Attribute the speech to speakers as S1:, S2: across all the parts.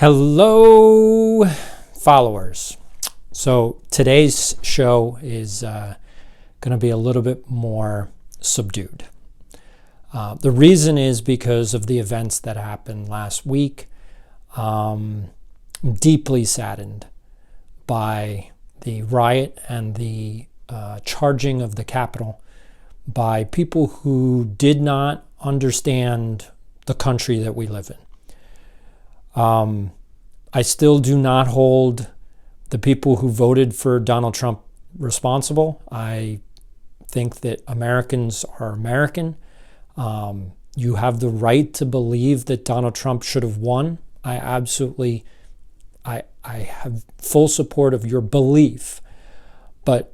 S1: Hello, followers. So today's show is going to be a little bit more subdued. The reason is because of the events that happened last week. I'm deeply saddened by the riot and the charging of the Capitol by people who did not understand the country that we live in. I still do not hold the people who voted for Donald Trump responsible. I think that Americans are American. You have the right to believe that Donald Trump should have won. I have full support of your belief. But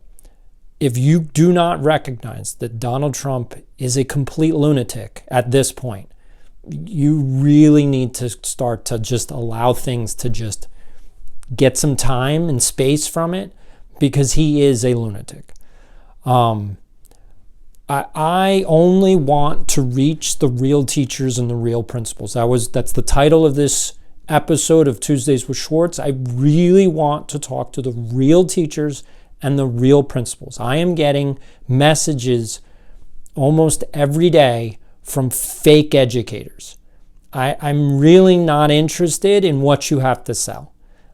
S1: if you do not recognize that Donald Trump is a complete lunatic at this point, you really need to start to just allow things to just get some time and space from it, because he is a lunatic. I only want to reach the real teachers and the real principals. That's the title of this episode of Tuesdays with Schwartz. I really want to talk to the real teachers and the real principals. I am getting messages almost every day from fake educators. I'm really not interested in what you have to sell.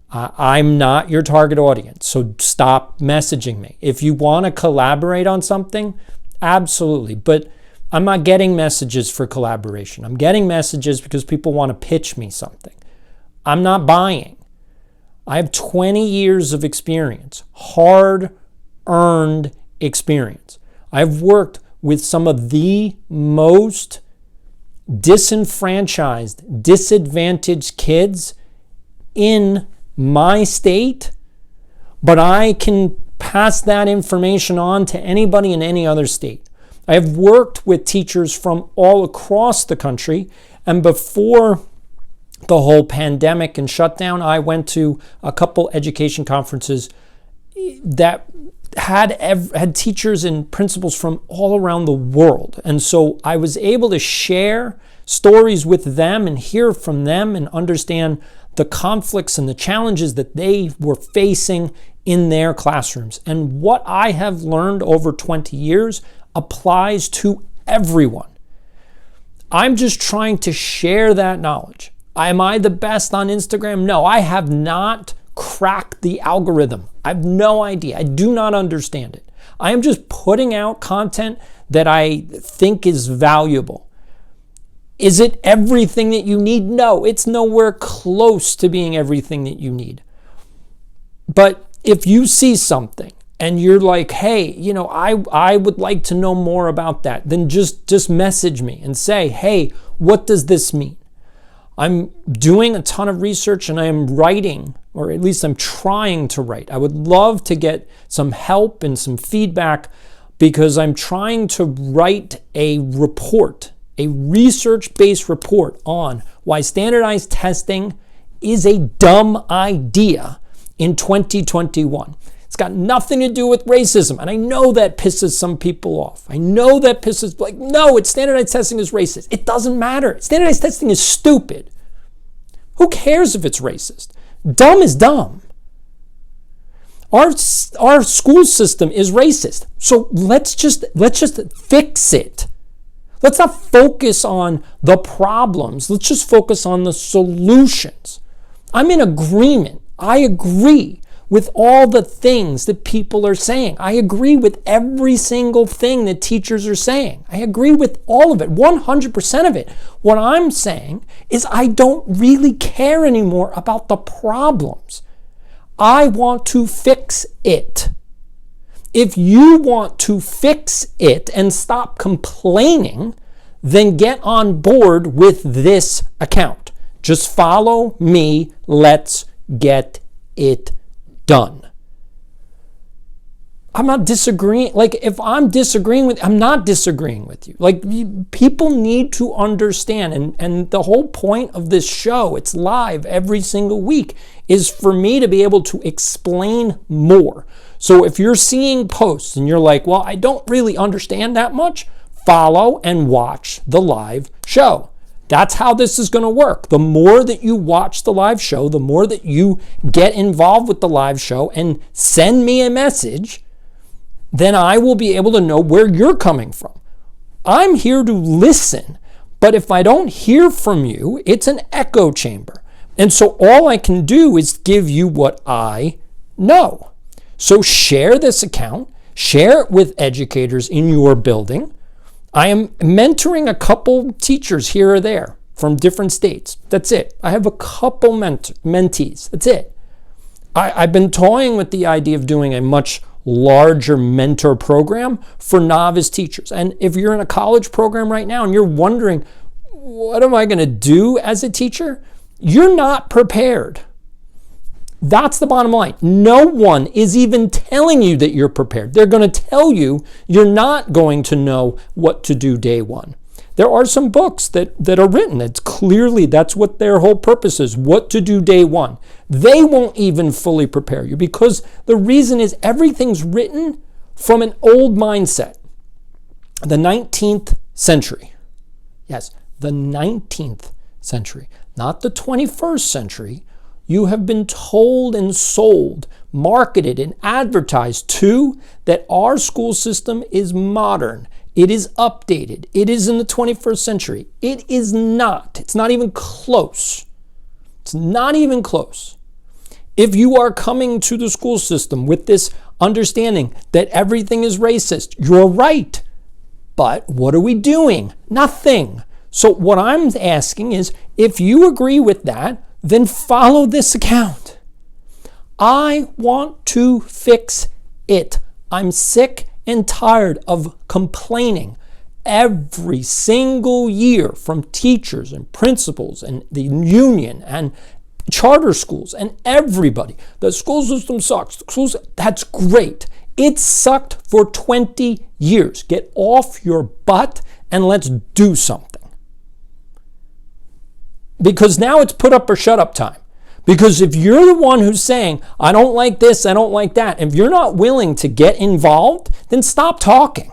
S1: I'm not your target audience, so stop messaging me. If you want to collaborate on something, absolutely. But I'm not getting messages for collaboration. I'm getting messages because people want to pitch me something. I'm not buying. I have 20 years of experience, hard-earned experience. I've worked with some of the most disenfranchised, disadvantaged kids in my state, but I can pass that information on to anybody in any other state. I have worked with teachers from all across the country, and before the whole pandemic and shutdown, I went to a couple education conferences that had teachers and principals from all around the world. And so I was able to share stories with them and hear from them and understand the conflicts and the challenges that they were facing in their classrooms. And what I have learned over 20 years applies to everyone. I'm just trying to share that knowledge. Am I the best on Instagram? No, I have not cracked the algorithm. I have no idea. I do not understand it. I am just putting out content that I think is valuable. Is it everything that you need? No, it's nowhere close to being everything that you need. But if you see something and you're like, hey, I would like to know more about that, then just message me and say, hey, what does this mean? I'm doing a ton of research and I am writing, or at least I'm trying to write. I would love to get some help and some feedback, because I'm trying to write a report, a research-based report on why standardized testing is a dumb idea in 2021. It's got nothing to do with racism. And I know that pisses some people off. I know that pisses, no, standardized testing is racist. It doesn't matter. Standardized testing is stupid. Who cares if it's racist? Dumb is dumb. Our school system is racist. So let's just fix it. Let's not focus on the problems. Let's just focus on the solutions. I'm in agreement. I agree with all the things that people are saying. I agree with every single thing that teachers are saying. I agree with all of it, 100% of it. What I'm saying is I don't really care anymore about the problems. I want to fix it. If you want to fix it and stop complaining, then get on board with this account. Just follow me. Let's get it done. I'm not disagreeing. If I'm disagreeing with, I'm not disagreeing with you. People need to understand. And the whole point of this show, it's live every single week, is for me to be able to explain more. So if you're seeing posts and you're like, well, I don't really understand that much, follow and watch the live show. That's how this is going to work. The more that you watch the live show, the more that you get involved with the live show and send me a message, then I will be able to know where you're coming from. I'm here to listen, but if I don't hear from you, it's an echo chamber. And so all I can do is give you what I know. So share this account, share it with educators in your building. I am mentoring a couple teachers here or there from different states. That's it. I have a couple mentees. That's it. I've been toying with the idea of doing a much larger mentor program for novice teachers. And if you're in a college program right now and you're wondering, what am I going to do as a teacher? You're not prepared. That's the bottom line. No one is even telling you that you're prepared. They're going to tell you you're not going to know what to do day one. There are some books that are written. It's clearly that's what their whole purpose is, what to do day one. They won't even fully prepare you because the reason is everything's written from an old mindset. The 19th century. Yes, the 19th century, not the 21st century. You have been told and sold, marketed and advertised to that our school system is modern. It is updated. It is in the 21st century. It is not. It's not even close. It's not even close. If you are coming to the school system with this understanding that everything is racist, you're right. But what are we doing? Nothing. So what I'm asking is, if you agree with that, then follow this account. I want to fix it. I'm sick and tired of complaining every single year from teachers and principals and the union and charter schools and everybody. The school system sucks. That's great. It sucked for 20 years. Get off your butt and let's do something. Because now it's put up or shut up time. Because if you're the one who's saying, I don't like this, I don't like that, if you're not willing to get involved, then stop talking.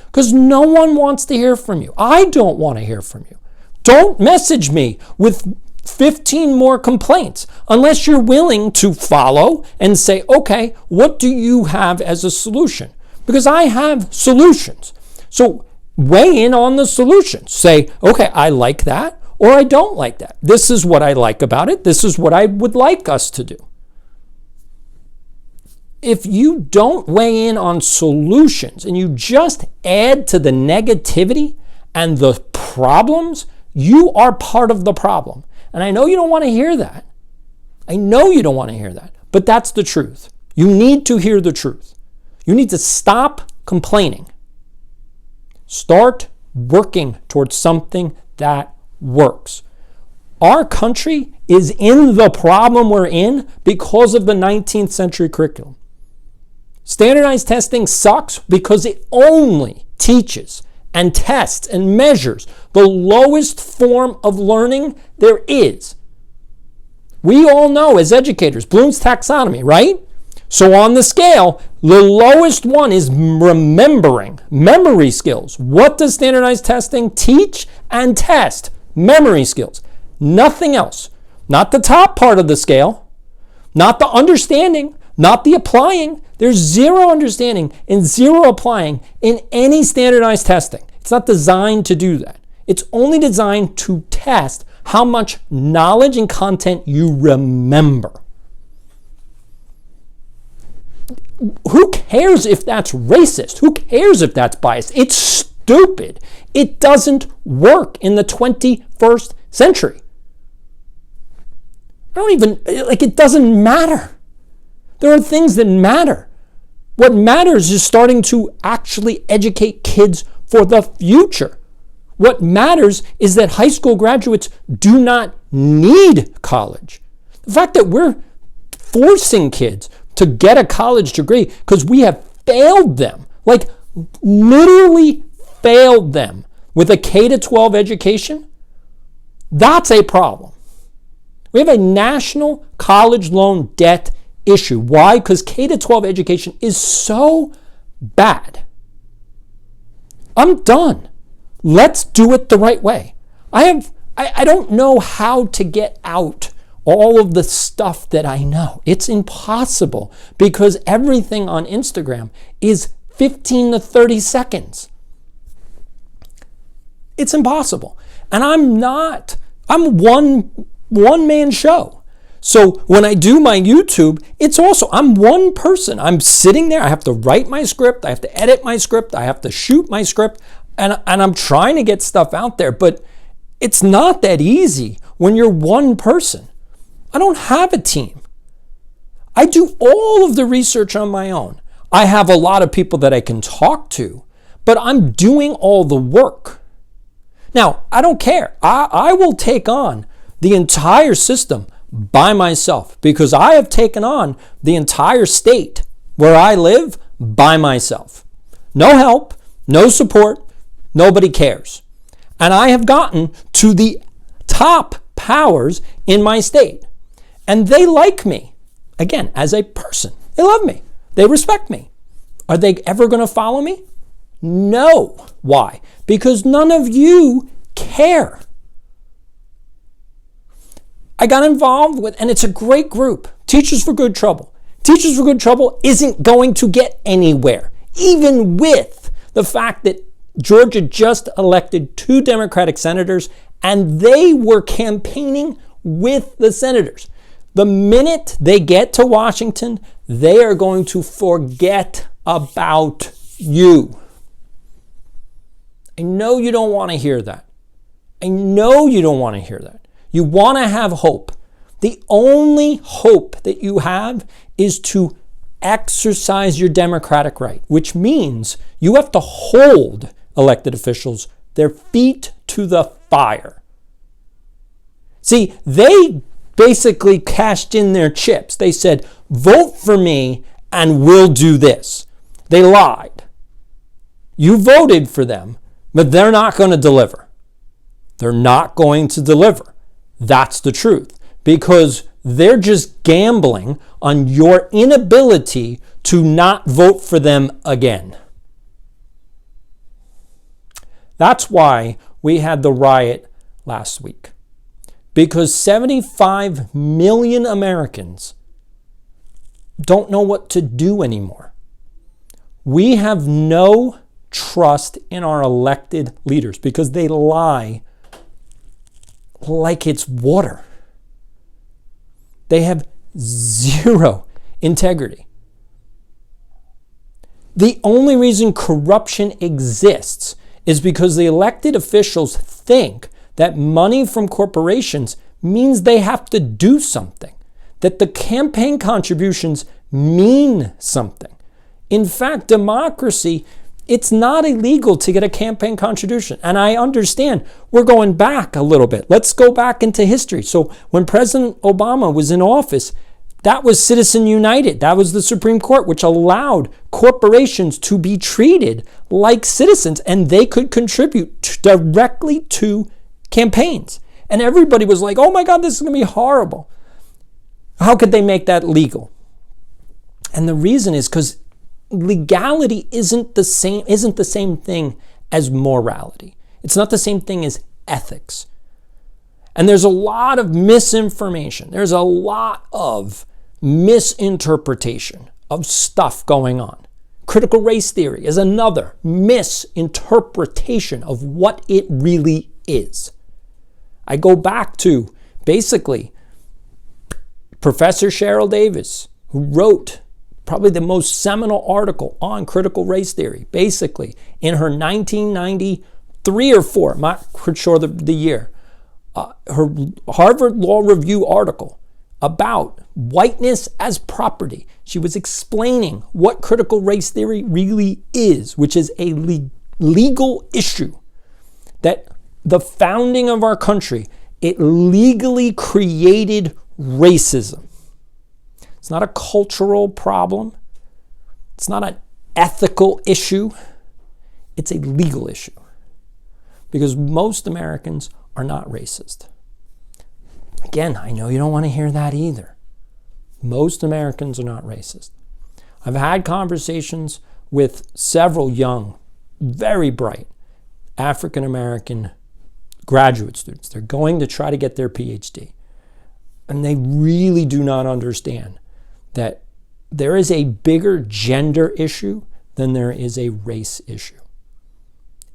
S1: Because no one wants to hear from you. I don't want to hear from you. Don't message me with 15 more complaints unless you're willing to follow and say, okay, what do you have as a solution? Because I have solutions. So weigh in on the solutions. Say, okay, I like that. Or I don't like that. This is what I like about it. This is what I would like us to do. If you don't weigh in on solutions and you just add to the negativity and the problems, you are part of the problem. And I know you don't want to hear that. I know you don't want to hear that. But that's the truth. You need to hear the truth. You need to stop complaining. Start working towards something that works. Our country is in the problem we're in because of the 19th century curriculum. Standardized testing sucks because it only teaches and tests and measures the lowest form of learning there is. We all know as educators, Bloom's taxonomy, right? So on the scale, the lowest one is remembering, memory skills. What does standardized testing teach and test? Memory skills. Nothing else. Not the top part of the scale. Not the understanding. Not the applying. There's zero understanding and zero applying in any standardized testing. It's not designed to do that. It's only designed to test how much knowledge and content you remember. Who cares if that's racist? Who cares if that's biased? It's stupid. It doesn't work in the 21st century. It doesn't matter. There are things that matter. What matters is starting to actually educate kids for the future. What matters is that high school graduates do not need college. The fact that we're forcing kids to get a college degree because we have failed them, like literally failed them with a K-12 education, that's a problem. We have a national college loan debt issue. Why? Because K-12 education is so bad. I'm done. Let's do it the right way. I have I don't know how to get out all of the stuff that I know. It's impossible because everything on Instagram is 15 to 30 seconds. It's impossible. And I'm one man show. So when I do my YouTube, I'm one person. I'm sitting there. I have to write my script. I have to edit my script. I have to shoot my script. And I'm trying to get stuff out there. But it's not that easy when you're one person. I don't have a team. I do all of the research on my own. I have a lot of people that I can talk to, but I'm doing all the work. Now, I don't care. I will take on the entire system by myself because I have taken on the entire state where I live by myself. No help, no support, nobody cares. And I have gotten to the top powers in my state. And they like me, again, as a person. They love me. They respect me. Are they ever going to follow me? No. Why? Because none of you care. I got involved with, and it's a great group, Teachers for Good Trouble. Teachers for Good Trouble isn't going to get anywhere, even with the fact that Georgia just elected 2 Democratic senators, and they were campaigning with the senators. The minute they get to Washington, they are going to forget about you. I know you don't want to hear that. I know you don't want to hear that. You want to have hope. The only hope that you have is to exercise your democratic right, which means you have to hold elected officials their feet to the fire. See, they basically cashed in their chips. They said, vote for me and we'll do this. They lied. You voted for them, but they're not going to deliver. They're not going to deliver. That's the truth. Because they're just gambling on your inability to not vote for them again. That's why we had the riot last week. Because 75 million Americans don't know what to do anymore. We have no trust in our elected leaders because they lie like it's water. They have zero integrity. The only reason corruption exists is because the elected officials think that money from corporations means they have to do something, that the campaign contributions mean something. In fact, democracy, it's not illegal to get a campaign contribution. And I understand we're going back a little bit. Let's go back into history. So when President Obama was in office, that was Citizen United. That was the Supreme Court, which allowed corporations to be treated like citizens, and they could contribute directly to campaigns. And everybody was like, oh my God, this is going to be horrible. How could they make that legal? And the reason is because legality isn't the same thing as morality. It's not the same thing as ethics. And there's a lot of misinformation. There's a lot of misinterpretation of stuff going on. Critical race theory is another misinterpretation of what it really is. I go back to basically Professor Cheryl Davis, who wrote probably the most seminal article on critical race theory, basically in her 1993 or 4, I'm not sure the year, her Harvard Law Review article about whiteness as property. She was explaining what critical race theory really is, which is a legal issue that the founding of our country, it legally created racism. It's not a cultural problem. It's not an ethical issue. It's a legal issue. Because most Americans are not racist. Again, I know you don't want to hear that either. Most Americans are not racist. I've had conversations with several young, very bright African American graduate students. They're going to try to get their PhD. And they really do not understand that there is a bigger gender issue than there is a race issue.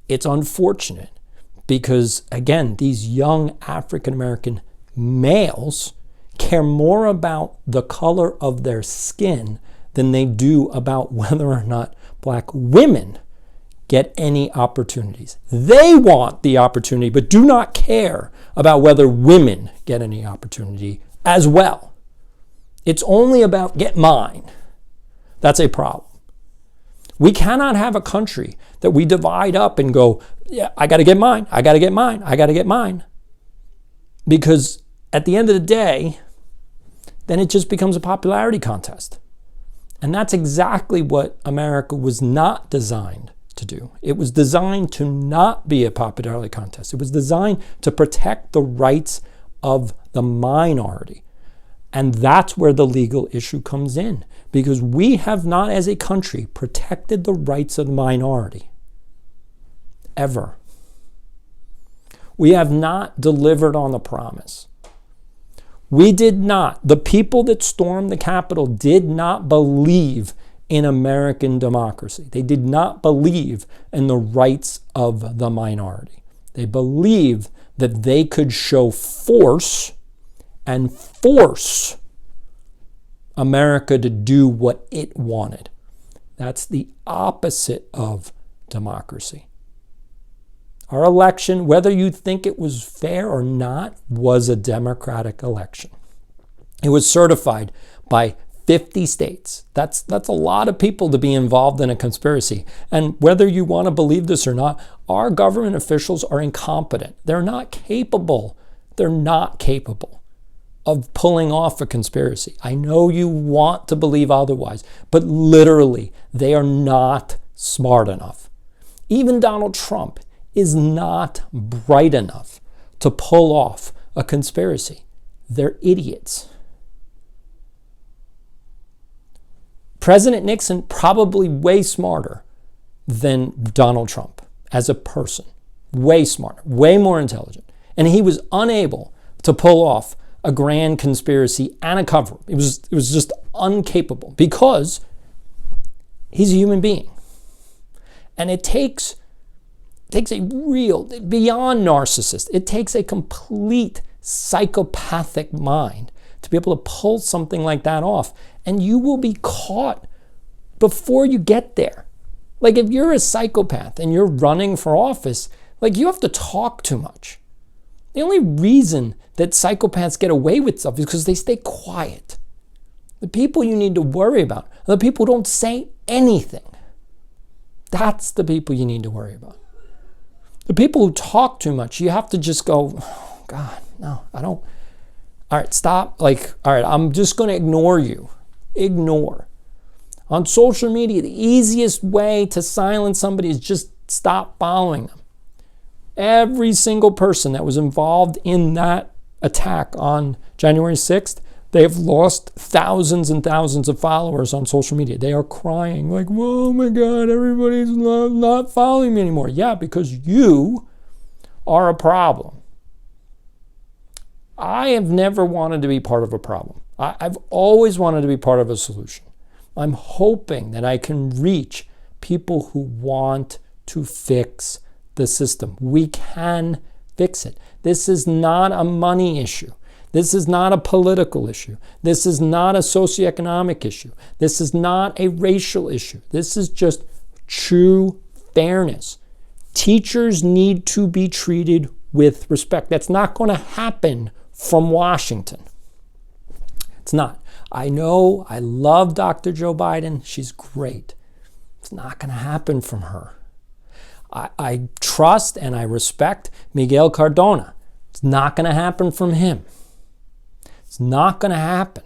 S1: It's unfortunate because, again, these young African-American males care more about the color of their skin than they do about whether or not black women get any opportunities. They want the opportunity, but do not care about whether women get any opportunity as well. It's only about get mine. That's a problem. We cannot have a country that we divide up and go, yeah, I got to get mine, I got to get mine, I got to get mine. Because at the end of the day, then it just becomes a popularity contest. And that's exactly what America was not designed to do. It was designed to not be a popularity contest. It was designed to protect the rights of the minority. And that's where the legal issue comes in, because we have not, as a country, protected the rights of the minority. Ever. We have not delivered on the promise. We did not. The people that stormed the Capitol did not believe in American democracy. They did not believe in the rights of the minority. They believed that they could show force and force America to do what it wanted. That's the opposite of democracy. Our election, whether you think it was fair or not, was a democratic election. It was certified by 50 states. That's a lot of people to be involved in a conspiracy. And whether you want to believe this or not, our government officials are incompetent. They're not capable. They're not capable of pulling off a conspiracy. I know you want to believe otherwise, but literally, they are not smart enough. Even Donald Trump is not bright enough to pull off a conspiracy. They're idiots. President Nixon, probably way smarter than Donald Trump as a person. Way smarter, way more intelligent. And he was unable to pull off a grand conspiracy and a cover-up. It was just incapable because he's a human being. And it takes a real, beyond narcissist, it takes a complete psychopathic mind to be able to pull something like that off. And you will be caught before you get there. Like if you're a psychopath and you're running for office, like you have to talk too much. The only reason that psychopaths get away with stuff is because they stay quiet. The people you need to worry about are the people who don't say anything. That's the people you need to worry about. The people who talk too much, you have to just go, oh, God, no, I don't. All right, stop. All right, I'm just going to ignore you. Ignore. On social media, the easiest way to silence somebody is just stop following them. Every single person that was involved in that attack on January 6th, they have lost thousands and thousands of followers on social media. They are crying like, oh my God, everybody's not following me anymore. Yeah, because you are a problem. I have never wanted to be part of a problem. I've always wanted to be part of a solution. I'm hoping that I can reach people who want to fix the system. We can fix it. This is not a money issue. This is not a political issue. This is not a socioeconomic issue. This is not a racial issue. This is just true fairness. Teachers need to be treated with respect. That's not going to happen from Washington. It's not. I know, I love Dr. Joe Biden. She's great. It's not going to happen from her. I trust and I respect Miguel Cardona. It's not going to happen from him. It's not going to happen.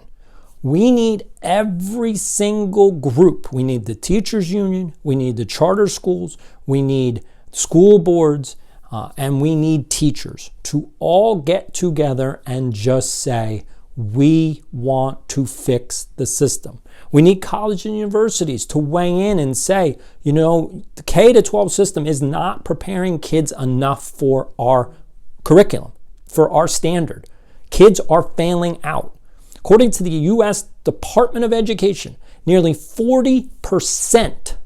S1: We need every single group. We need the teachers union. We need the charter schools. We need school boards. And we need teachers to all get together and just say, we want to fix the system. We need colleges and universities to weigh in and say, the K-12 system is not preparing kids enough for our curriculum for our standard. Kids are failing out. According to the U.S. Department of Education, nearly 40%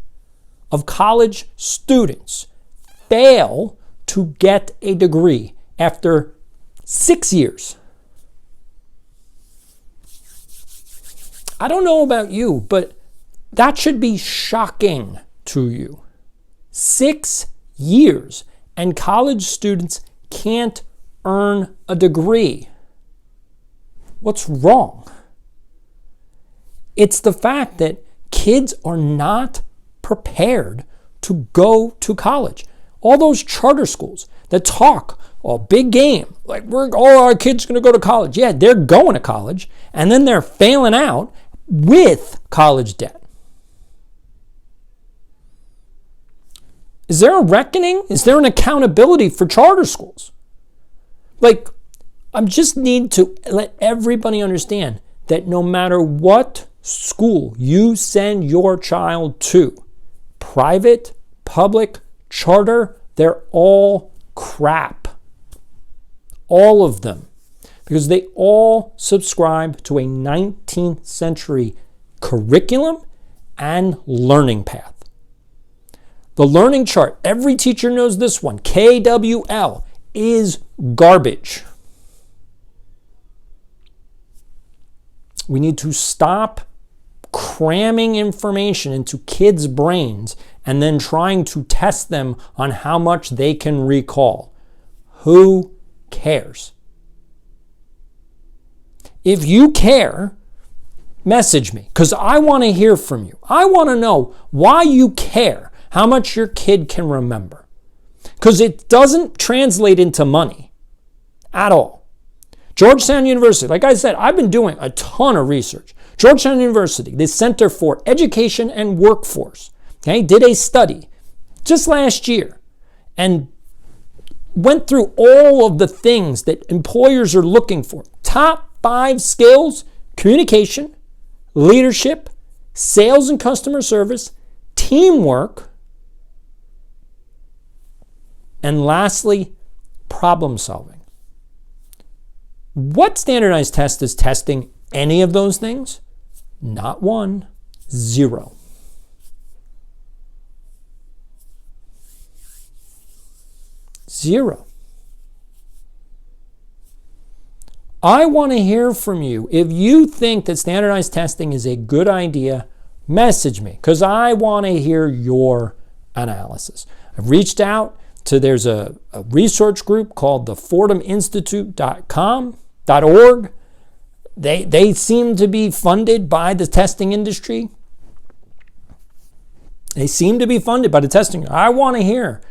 S1: of college students fail to get a degree after 6 years. I don't know about you, but that should be shocking to you. 6 years, and college students can't earn a degree. What's wrong? It's the fact that kids are not prepared to go to college. All those charter schools that talk, oh, big game, like all our kids going to go to college. Yeah, they're going to college, and then they're failing out with college debt. Is there a reckoning? Is there an accountability for charter schools? Like, I just need to let everybody understand that no matter what school you send your child to, private, public, charter, they're all crap. All of them. Because they all subscribe to a 19th century curriculum and learning path. The learning chart, every teacher knows this one, KWL, is garbage. We need to stop cramming information into kids' brains and then trying to test them on how much they can recall. Who cares? If you care, message me, because I want to hear from you. I want to know why you care, how much your kid can remember. Because it doesn't translate into money at all. Georgetown University, like I said, I've been doing a ton of research. Georgetown University, the Center for Education and Workforce, did a study just last year and went through all of the things that employers are looking for. Top 5 skills: communication, leadership, sales and customer service, teamwork, and lastly, problem solving. What standardized test is testing any of those things? Not one, 0. Zero. I want to hear from you. If you think that standardized testing is a good idea, message me, because I want to hear your analysis. I've reached out to, there's a research group called the FordhamInstitute.org. They seem to be funded by the testing industry. They seem to be funded by the testing. I want to hear.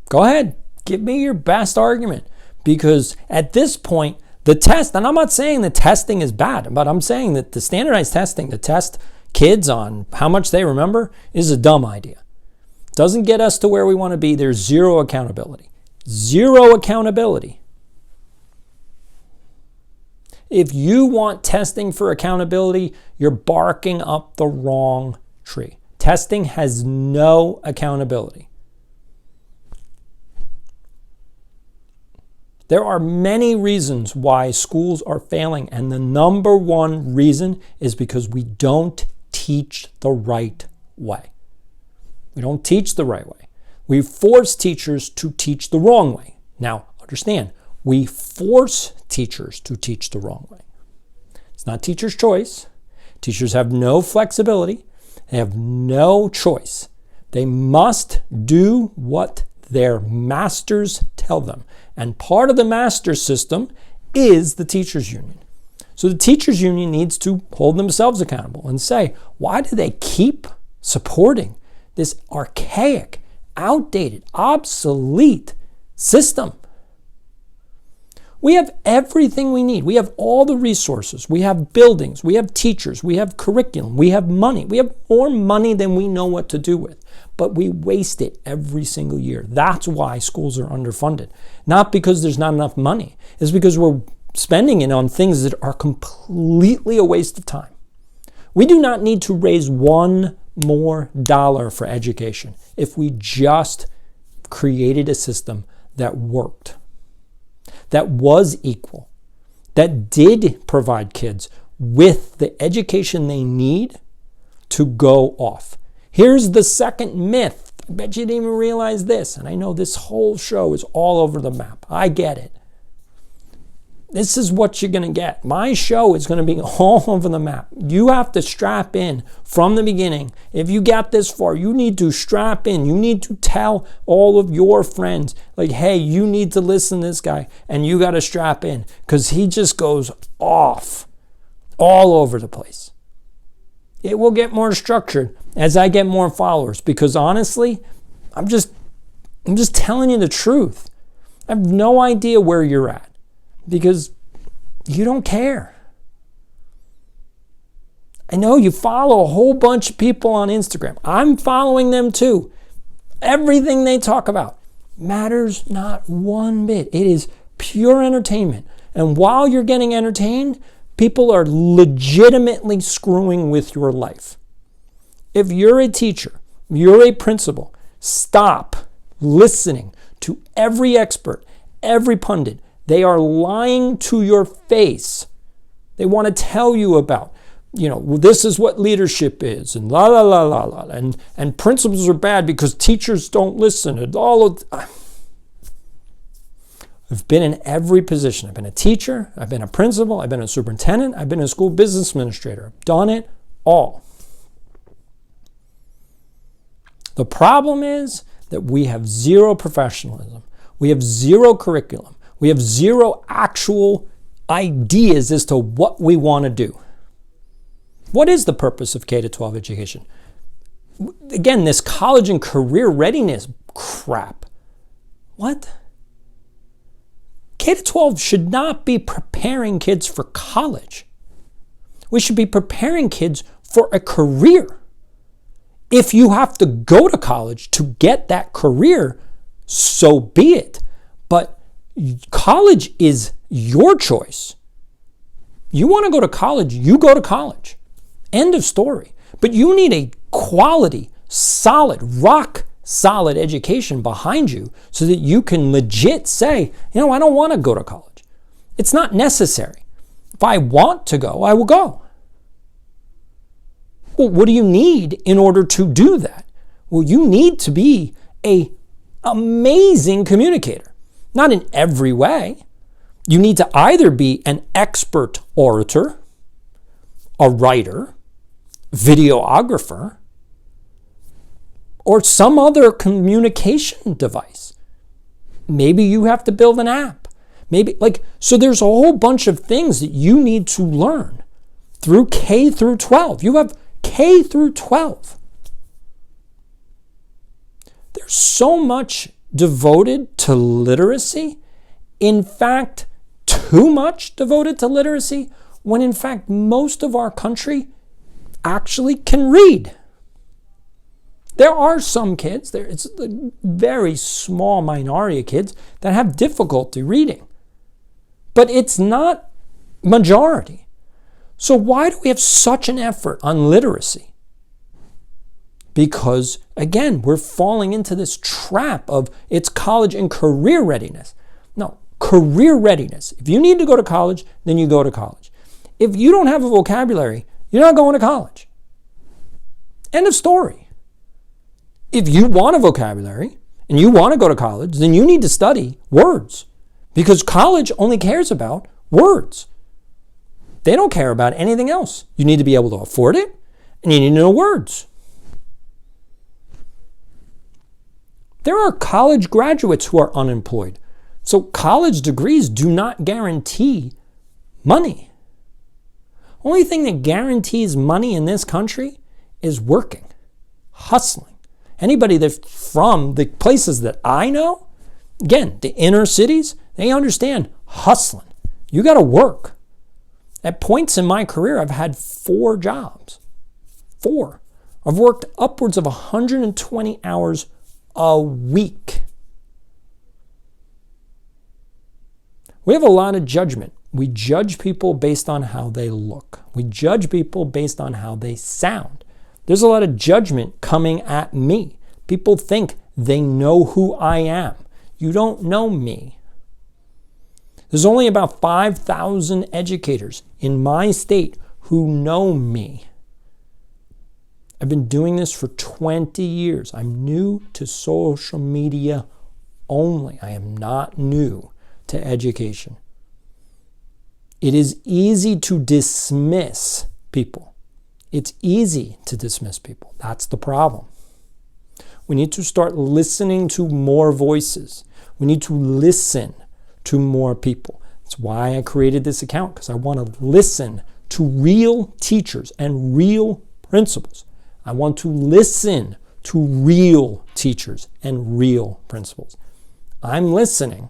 S1: Go ahead. Give me your best argument. Because at this point, the test, and I'm not saying the testing is bad, but I'm saying that the standardized testing to test kids on how much they remember is a dumb idea. Doesn't get us to where we want to be. There's zero accountability. Zero accountability. If you want testing for accountability, you're barking up the wrong tree. Testing has no accountability. There are many reasons why schools are failing, and the number one reason is because we don't teach the right way. We don't teach the right way. We force teachers to teach the wrong way. Now, understand, we force teachers to teach the wrong way. It's not teachers' choice. Teachers have no flexibility. They have no choice. They must do what their masters tell them. And part of the master system is the teachers' union. So the teachers' union needs to hold themselves accountable and say, why do they keep supporting this archaic, outdated, obsolete system? We have everything we need. We have all the resources. We have buildings. We have teachers. We have curriculum. We have money. We have more money than we know what to do with. But we waste it every single year. That's why schools are underfunded. Not because there's not enough money. It's because we're spending it on things that are completely a waste of time. We do not need to raise one more dollar for education if we just created a system that worked, that was equal, that did provide kids with the education they need to go off. Here's the second myth. I bet you didn't even realize this. And I know this whole show is all over the map. I get it. This is what you're going to get. My show is going to be all over the map. You have to strap in from the beginning. If you got this far, you need to strap in. You need to tell all of your friends, like, hey, you need to listen to this guy, and you got to strap in, because he just goes off all over the place. It will get more structured as I get more followers, because honestly, I'm just telling you the truth. I have no idea where you're at, because you don't care. I know you follow a whole bunch of people on Instagram. I'm following them too. Everything they talk about matters not one bit. It is pure entertainment. And while you're getting entertained, people are legitimately screwing with your life. If you're a teacher, you're a principal, stop listening to every expert, every pundit. They are lying to your face. They want to tell you about, this is what leadership is, and la la la la la, and principals are bad because teachers don't listen, and all of. I've been in every position. I've been a teacher, I've been a principal, I've been a superintendent, I've been a school business administrator. I've done it all. The problem is that we have zero professionalism. We have zero curriculum. We have zero actual ideas as to what we want to do. What is the purpose of K-12 education? Again, this college and career readiness crap. What? K-12 should not be preparing kids for college. We should be preparing kids for a career. If you have to go to college to get that career, so be it. But college is your choice. You want to go to college, you go to college. End of story. But you need a quality, solid, rock solid education behind you so that you can legit say, I don't want to go to college. It's not necessary. If I want to go, I will go. Well, what do you need in order to do that? Well, you need to be an amazing communicator. Not in every way. You need to either be an expert orator, a writer, videographer, or some other communication device. Maybe you have to build an app. So there's a whole bunch of things that you need to learn through K through 12. You have K through 12. There's so much devoted to literacy. In fact, too much devoted to literacy, when in fact most of our country actually can read. There are some kids, it's a very small minority of kids that have difficulty reading. But it's not majority. So why do we have such an effort on literacy? Because, again, we're falling into this trap of it's college and career readiness. No, career readiness. If you need to go to college, then you go to college. If you don't have a vocabulary, you're not going to college. End of story. If you want a vocabulary and you want to go to college, then you need to study words, because college only cares about words. They don't care about anything else. You need to be able to afford it, and you need to know words. There are college graduates who are unemployed. So college degrees do not guarantee money. Only thing that guarantees money in this country is working, hustling. Anybody that's from the places that I know, again, the inner cities, they understand hustling. You got to work. At points in my career, I've had 4 jobs. 4. I've worked upwards of 120 hours a week. We have a lot of judgment. We judge people based on how they look. We judge people based on how they sound. There's a lot of judgment coming at me. People think they know who I am. You don't know me. There's only about 5,000 educators in my state who know me. I've been doing this for 20 years. I'm new to social media only. I am not new to education. It is easy to dismiss people. It's easy to dismiss people. That's the problem. We need to start listening to more voices. We need to listen to more people. That's why I created this account, because I want to listen to real teachers and real principals. I want to listen to real teachers and real principals. I'm listening,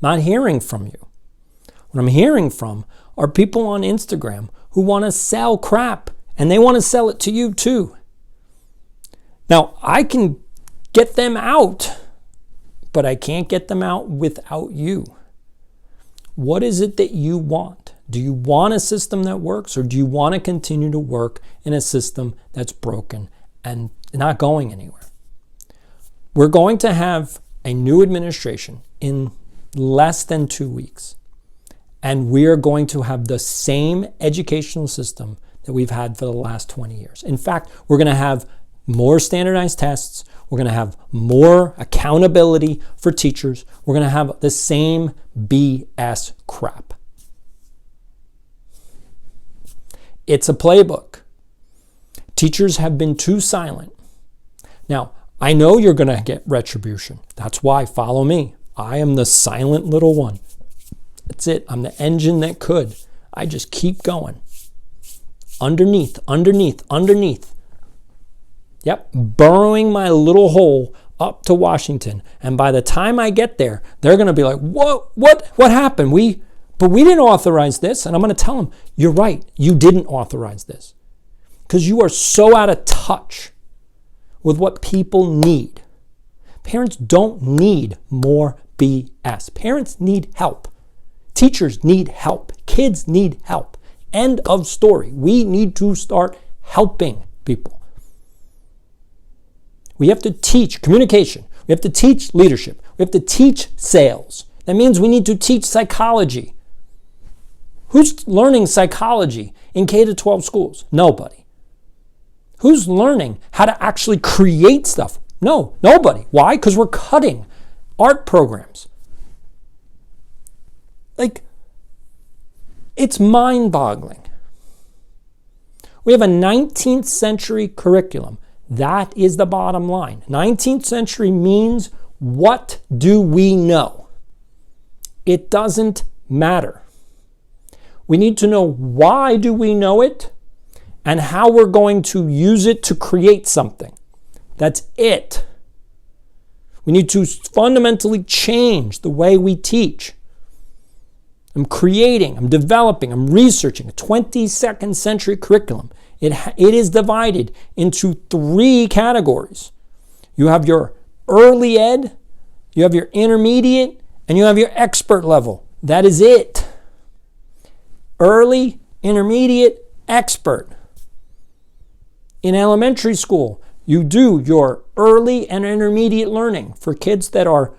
S1: not hearing from you. What I'm hearing from are people on Instagram who want to sell crap, and they want to sell it to you too. Now, I can get them out, but I can't get them out without you. What is it that you want? Do you want a system that works, or do you want to continue to work in a system that's broken and not going anywhere? We're going to have a new administration in less than 2 weeks, and we are going to have the same educational system that we've had for the last 20 years. In fact, we're going to have more standardized tests. We're going to have more accountability for teachers. We're going to have the same BS crap. It's a playbook. Teachers have been too silent. Now, I know you're going to get retribution. That's why, follow me. I am the silent little one. That's it. I'm the engine that could. I just keep going. Underneath, underneath, underneath. Yep, burrowing my little hole up to Washington. And by the time I get there, they're going to be like, what happened? But we didn't authorize this. And I'm going to tell them, you're right. You didn't authorize this. Because you are so out of touch with what people need. Parents don't need more BS. Parents need help. Teachers need help. Kids need help. End of story. We need to start helping people. We have to teach communication. We have to teach leadership. We have to teach sales. That means we need to teach psychology. Who's learning psychology in K-12 schools? Nobody. Who's learning how to actually create stuff? No, nobody. Why? Because we're cutting art programs. It's mind-boggling. We have a 19th century curriculum. That is the bottom line. 19th century means, what do we know? It doesn't matter. We need to know why do we know it and how we're going to use it to create something. That's it. We need to fundamentally change the way we teach. I'm creating, I'm developing, I'm researching a 22nd century curriculum. It is divided into 3 categories. You have your early ed, you have your intermediate, and you have your expert level. That is it. Early, intermediate, expert. In elementary school, you do your early and intermediate learning. For kids that are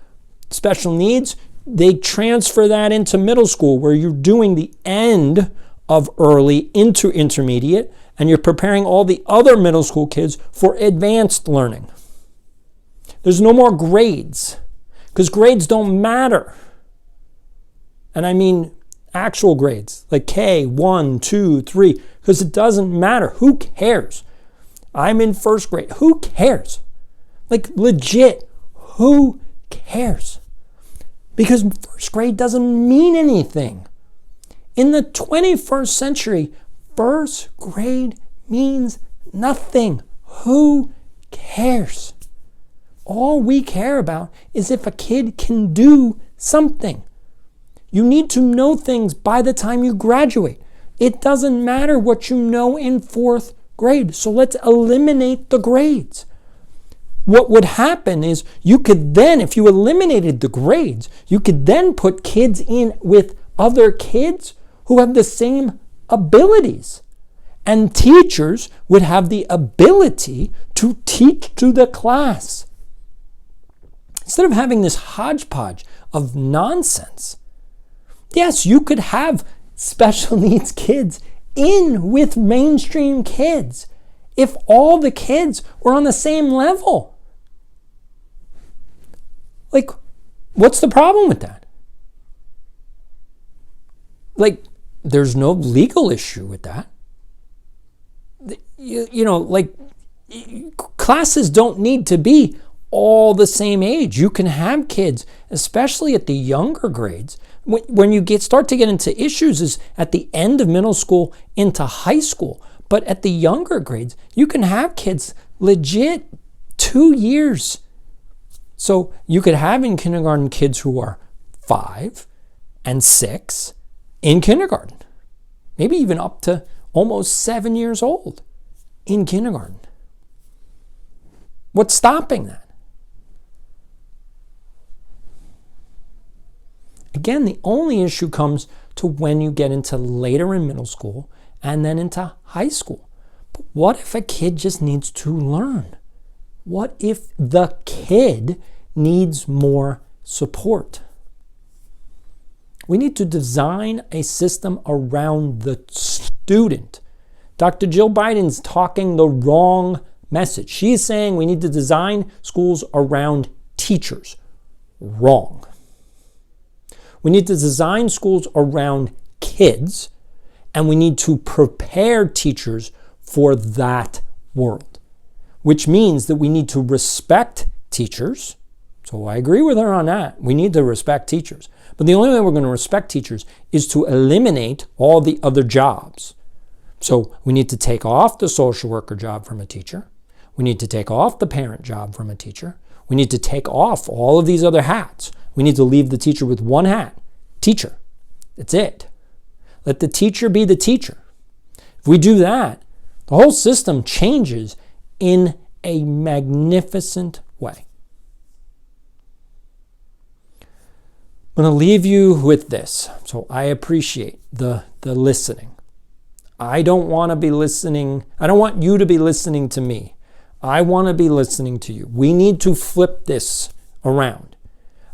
S1: special needs, they transfer that into middle school, where you're doing the end of early into intermediate, and you're preparing all the other middle school kids for advanced learning. There's no more grades, because grades don't matter. And I mean actual grades, like K, 1, 2, 3, because it doesn't matter. Who cares? I'm in first grade. Who cares? Legit, who cares? Because first grade doesn't mean anything. In the 21st century, first grade means nothing. Who cares? All we care about is if a kid can do something. You need to know things by the time you graduate. It doesn't matter what you know in 4th grade. So let's eliminate the grades. What would happen is you could then, if you eliminated the grades, you could then put kids in with other kids who have the same abilities. And teachers would have the ability to teach to the class. Instead of having this hodgepodge of nonsense. Yes, you could have special needs kids in with mainstream kids if all the kids were on the same level. Like, what's the problem with that? Like, there's no legal issue with that. Classes don't need to be all the same age. You can have kids, especially at the younger grades. When you start to get into issues is at the end of middle school into high school. But at the younger grades, you can have kids legit 2 years. So you could have in kindergarten kids who are 5 and 6 in kindergarten. Maybe even up to almost 7 years old in kindergarten. What's stopping that? Again, the only issue comes to when you get into later in middle school and then into high school. But what if a kid just needs to learn? What if the kid needs more support? We need to design a system around the student. Dr. Jill Biden's talking the wrong message. She's saying we need to design schools around teachers. Wrong. We need to design schools around kids, and we need to prepare teachers for that world, which means that we need to respect teachers. So I agree with her on that. We need to respect teachers. But the only way we're going to respect teachers is to eliminate all the other jobs. So we need to take off the social worker job from a teacher. We need to take off the parent job from a teacher. We need to take off all of these other hats. We need to leave the teacher with one hat. Teacher. That's it. Let the teacher be the teacher. If we do that, the whole system changes in a magnificent way. I'm going to leave you with this. So I appreciate the listening. I don't want to be listening. I don't want you to be listening to me. I want to be listening to you. We need to flip this around.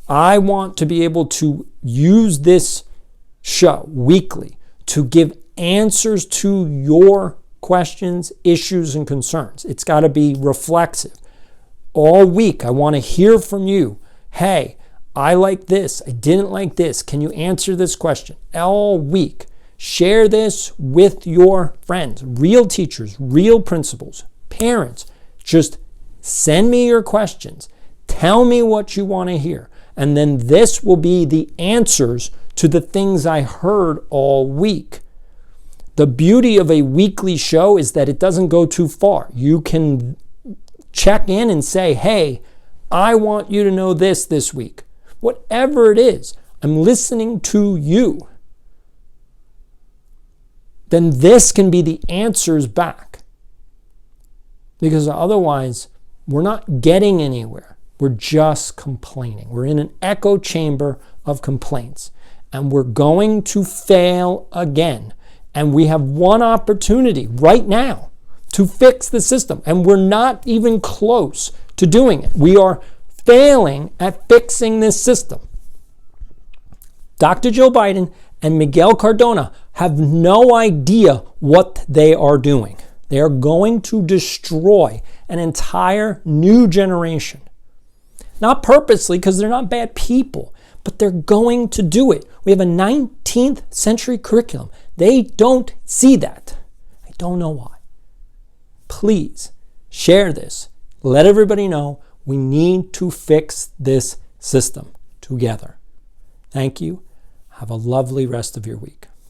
S1: I want to be able to use this show weekly to give answers to your questions, issues, and concerns. It's got to be reflexive. All week, I want to hear from you. Hey, I like this. I didn't like this. Can you answer this question? All week. Share this with your friends, real teachers, real principals, parents. Just send me your questions. Tell me what you want to hear. And then this will be the answers to the things I heard all week. The beauty of a weekly show is that it doesn't go too far. You can check in and say, hey, I want you to know this week. Whatever it is, I'm listening to you. Then this can be the answers back. Because otherwise, we're not getting anywhere. We're just complaining. We're in an echo chamber of complaints. And we're going to fail again. And we have one opportunity right now to fix the system. And we're not even close to doing it. We are failing at fixing this system. Dr. Joe Biden and Miguel Cardona have no idea what they are doing. They are going to destroy an entire new generation. Not purposely, because they're not bad people, but they're going to do it. We have a 19th century curriculum. They don't see that. I don't know why. Please share this. Let everybody know we need to fix this system together. Thank you. Have a lovely rest of your week.